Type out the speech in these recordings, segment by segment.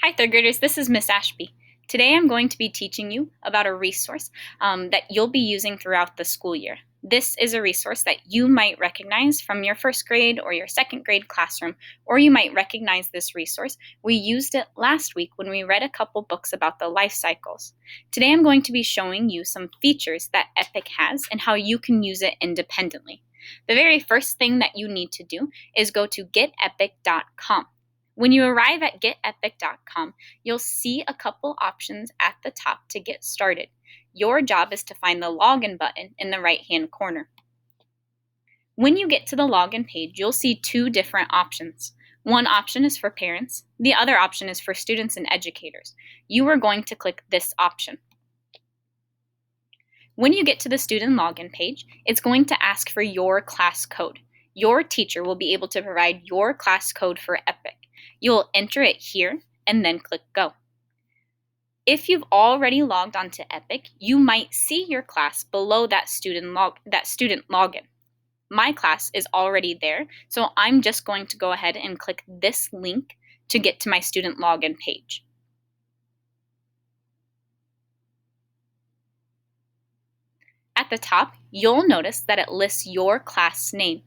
Hi, third graders. This is Miss Ashby. Today I'm going to be teaching you about a resource that you'll be using throughout the school year. This is a resource that you might recognize from your first grade or your second grade classroom, or you might recognize this resource. We used it last week when we read a couple books about the life cycles. Today I'm going to be showing you some features that Epic has and how you can use it independently. The very first thing that you need to do is go to getepic.com. When you arrive at getepic.com, you'll see a couple options at the top to get started. Your job is to find the login button in the right-hand corner. When you get to the login page, you'll see two different options. One option is for parents. The other option is for students and educators. You are going to click this option. When you get to the student login page, it's going to ask for your class code. Your teacher will be able to provide your class code for Epic. You'll enter it here and then click Go. If you've already logged onto Epic, you might see your class below that student login. My class is already there, so I'm just going to go ahead and click this link to get to my student login page. At the top, you'll notice that it lists your class name.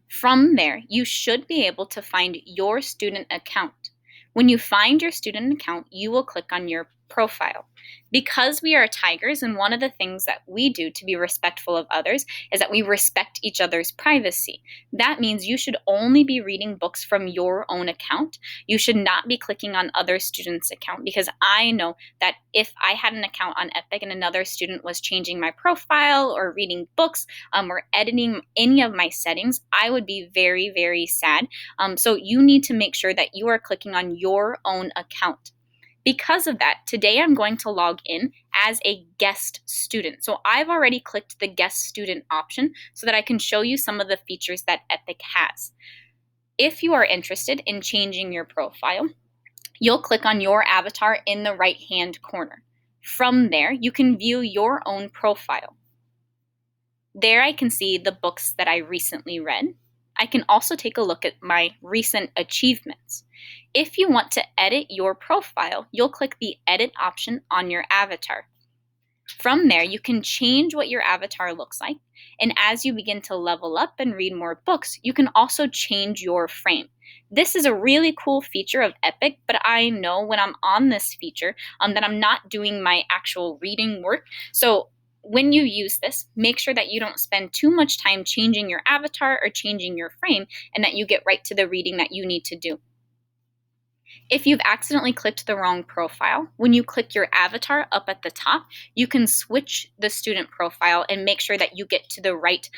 From there, you should be able to find your student account. When you find your student account, you will click on your profile. Because we are Tigers, and one of the things that we do to be respectful of others is that we respect each other's privacy. That means you should only be reading books from your own account. You should not be clicking on other students' account, because I know that if I had an account on Epic and another student was changing my profile or reading books or editing any of my settings, I would be very, very sad. So you need to make sure that you are clicking on your own account. Because of that, today I'm going to log in as a guest student. So I've already clicked the guest student option so that I can show you some of the features that Epic has. If you are interested in changing your profile, you'll click on your avatar in the right-hand corner. From there, you can view your own profile. There I can see the books that I recently read. I can also take a look at my recent achievements. If you want to edit your profile, you'll click the edit option on your avatar. From there, you can change what your avatar looks like, and as you begin to level up and read more books, you can also change your frame. This is a really cool feature of Epic, but I know when I'm on this feature that I'm not doing my actual reading work. So when you use this, make sure that you don't spend too much time changing your avatar or changing your frame, and that you get right to the reading that you need to do. If you've accidentally clicked the wrong profile, when you click your avatar up at the top, you can switch the student profile and make sure that you get to the right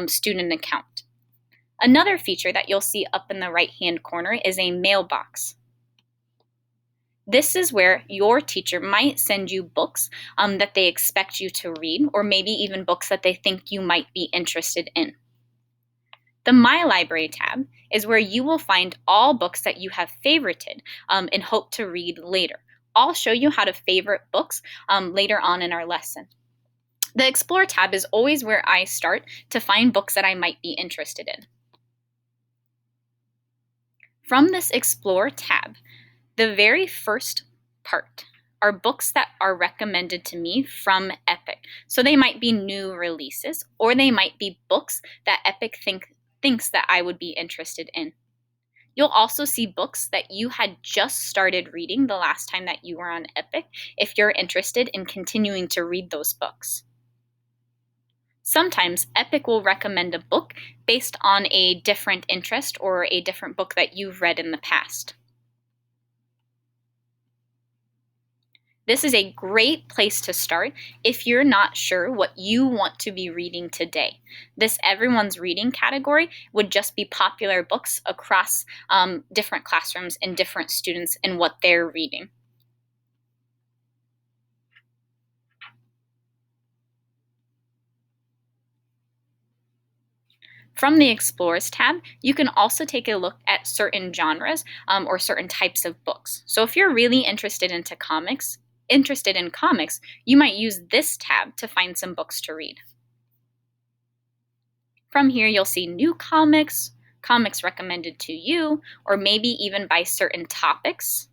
student account. Another feature that you'll see up in the right-hand corner is a mailbox. This is where your teacher might send you books that they expect you to read, or maybe even books that they think you might be interested in. The My Library tab is where you will find all books that you have favorited and hope to read later. I'll show you how to favorite books later on in our lesson. The Explore tab is always where I start to find books that I might be interested in. From this Explore tab, the very first part are books that are recommended to me from Epic. So they might be new releases, or they might be books that Epic thinks that I would be interested in. You'll also see books that you had just started reading the last time that you were on Epic if you're interested in continuing to read those books. Sometimes Epic will recommend a book based on a different interest or a different book that you've read in the past. This is a great place to start if you're not sure what you want to be reading today. This Everyone's Reading category would just be popular books across different classrooms and different students and what they're reading. From the Explorers tab, you can also take a look at certain genres or certain types of books. So if you're really interested in comics, you might use this tab to find some books to read. From here, you'll see new comics, comics recommended to you, or maybe even by certain topics.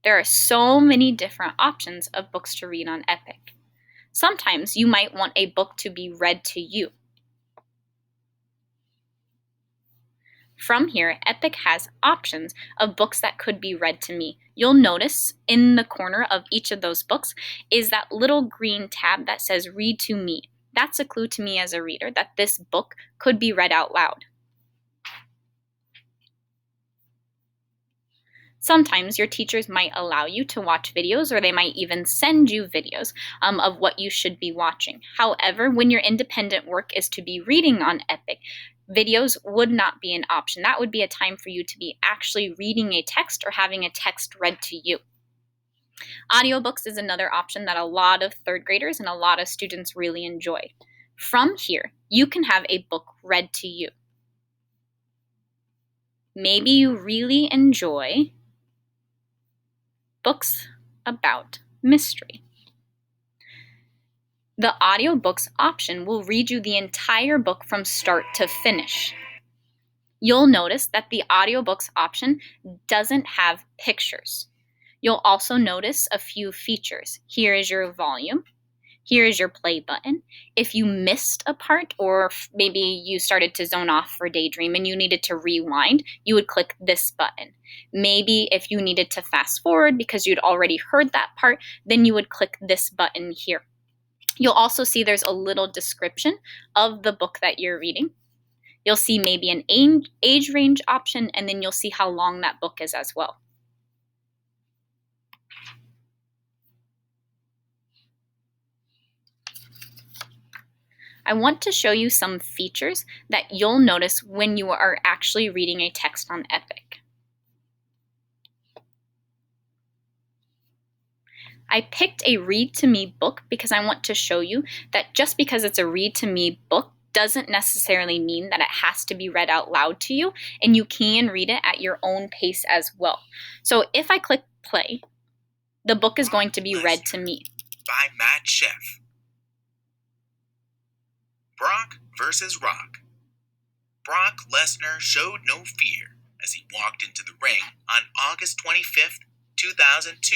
There are so many different options of books to read on Epic. Sometimes you might want a book to be read to you. From here, Epic has options of books that could be read to me. You'll notice in the corner of each of those books is that little green tab that says Read to Me. That's a clue to me as a reader that this book could be read out loud. Sometimes your teachers might allow you to watch videos, or they might even send you videos of what you should be watching. However, when your independent work is to be reading on Epic, videos would not be an option. That would be a time for you to be actually reading a text or having a text read to you. Audiobooks is another option that a lot of third graders and a lot of students really enjoy. From here, you can have a book read to you. Maybe you really enjoy books about mystery. The audiobooks option will read you the entire book from start to finish. You'll notice that the audiobooks option doesn't have pictures. You'll also notice a few features. Here is your volume. Here is your play button. If you missed a part, or maybe you started to zone off for daydream and you needed to rewind, you would click this button. Maybe if you needed to fast forward because you'd already heard that part, then you would click this button here. You'll also see there's a little description of the book that you're reading. You'll see maybe an age range option, and then you'll see how long that book is as well. I want to show you some features that you'll notice when you are actually reading a text on Epic. I picked a Read to Me book because I want to show you that just because it's a Read to Me book doesn't necessarily mean that it has to be read out loud to you, and you can read it at your own pace as well. So if I click play, the book is going to be read to me. By Matt Sheff. Brock versus Rock. Brock Lesnar showed no fear as he walked into the ring on August 25th, 2002.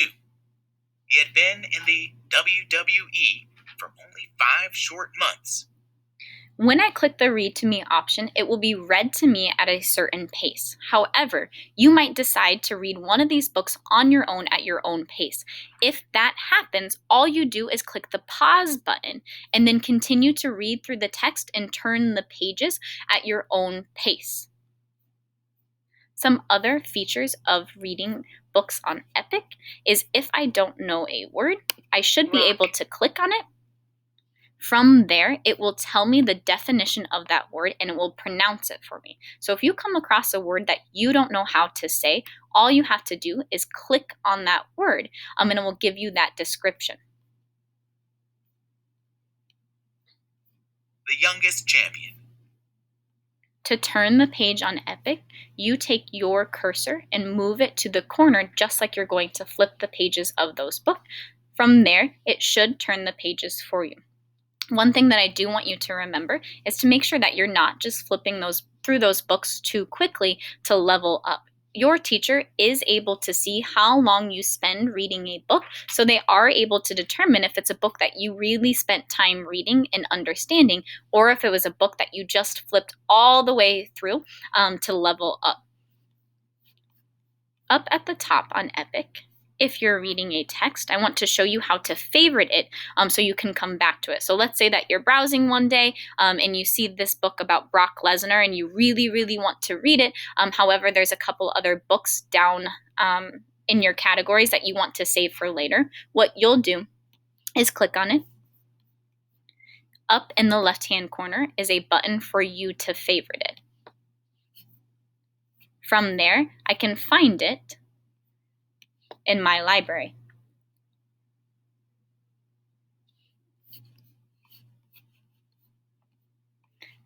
He had been in the WWE for only 5 short months. When I click the Read to Me option, it will be read to me at a certain pace. However, you might decide to read one of these books on your own at your own pace. If that happens, all you do is click the pause button and then continue to read through the text and turn the pages at your own pace. Some other features of reading books on Epic is if I don't know a word, I should be able to click on it. From there, it will tell me the definition of that word and it will pronounce it for me. So if you come across a word that you don't know how to say, all you have to do is click on that word and it will give you that description. The Youngest Champion. To turn the page on Epic, you take your cursor and move it to the corner just like you're going to flip the pages of those books. From there, it should turn the pages for you. One thing that I do want you to remember is to make sure that you're not just flipping through those books too quickly to level up. Your teacher is able to see how long you spend reading a book, so they are able to determine if it's a book that you really spent time reading and understanding, or if it was a book that you just flipped all the way through to level up. Up at the top on Epic, if you're reading a text, I want to show you how to favorite it so you can come back to it. So let's say that you're browsing one day and you see this book about Brock Lesnar and you really, really want to read it. However, there's a couple other books down in your categories that you want to save for later. What you'll do is click on it. Up in the left-hand corner is a button for you to favorite it. From there, I can find it in my library.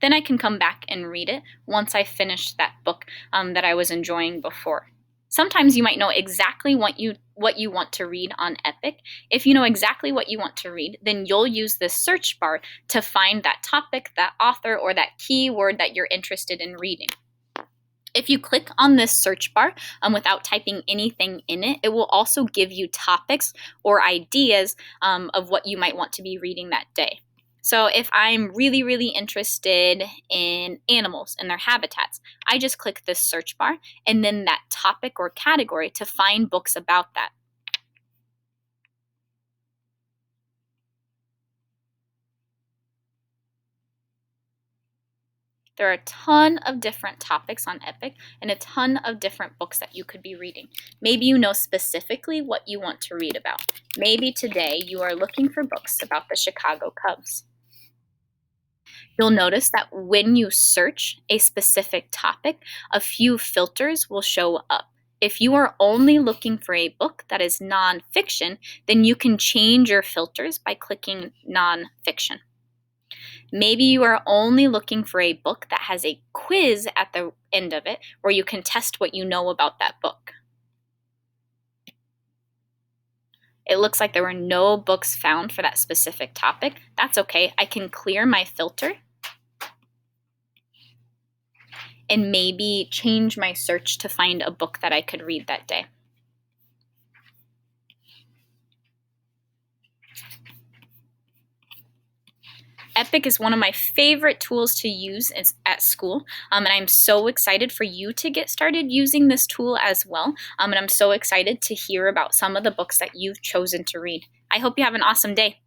Then I can come back and read it once I finish that book that I was enjoying before. Sometimes you might know exactly what you want to read on Epic. If you know exactly what you want to read, then you'll use this search bar to find that topic, that author, or that keyword that you're interested in reading. If you click on this search bar without typing anything in it, it will also give you topics or ideas of what you might want to be reading that day. So if I'm really, really interested in animals and their habitats, I just click this search bar and then that topic or category to find books about that. There are a ton of different topics on Epic and a ton of different books that you could be reading. Maybe you know specifically what you want to read about. Maybe today you are looking for books about the Chicago Cubs. You'll notice that when you search a specific topic, a few filters will show up. If you are only looking for a book that is nonfiction, then you can change your filters by clicking nonfiction. Maybe you are only looking for a book that has a quiz at the end of it where you can test what you know about that book. It looks like there were no books found for that specific topic. That's okay. I can clear my filter and maybe change my search to find a book that I could read that day. Epic is one of my favorite tools to use at school, and I'm so excited for you to get started using this tool as well, and I'm so excited to hear about some of the books that you've chosen to read. I hope you have an awesome day.